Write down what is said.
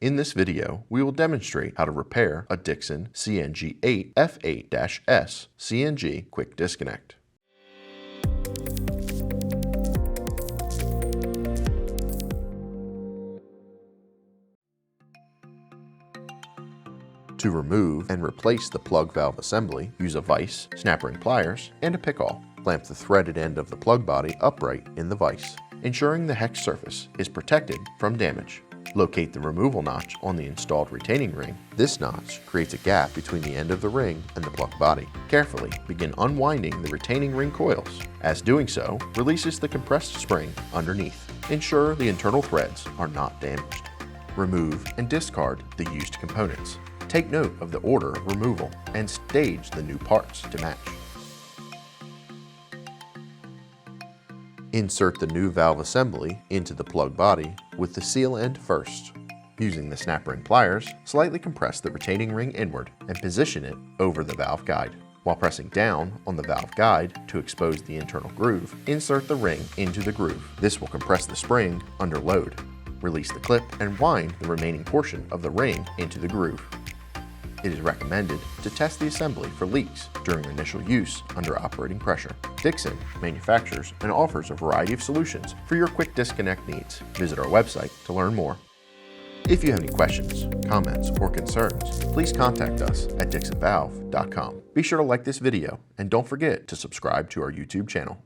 In this video, we will demonstrate how to repair a Dixon CNG8F8-S CNG quick disconnect. To remove and replace the plug valve assembly, use a vise, snap ring pliers, and a pick-awl. Clamp the threaded end of the plug body upright in the vise, ensuring the hex surface is protected from damage. Locate the removal notch on the installed retaining ring. This notch creates a gap between the end of the ring and the plug body. Carefully begin unwinding the retaining ring coils, as doing so releases the compressed spring underneath. Ensure the internal threads are not damaged. Remove and discard the used components. Take note of the order of removal and stage the new parts to match. Insert the new valve assembly into the plug body with the seal end first. Using the snap ring pliers, slightly compress the retaining ring inward and position it over the valve guide. While pressing down on the valve guide to expose the internal groove, insert the ring into the groove. This will compress the spring under load. Release the clip and wind the remaining portion of the ring into the groove. It is recommended to test the assembly for leaks during initial use under operating pressure. Dixon manufactures and offers a variety of solutions for your quick disconnect needs. Visit our website to learn more. If you have any questions, comments, or concerns, please contact us at dixonvalve.com. Be sure to like this video and don't forget to subscribe to our YouTube channel.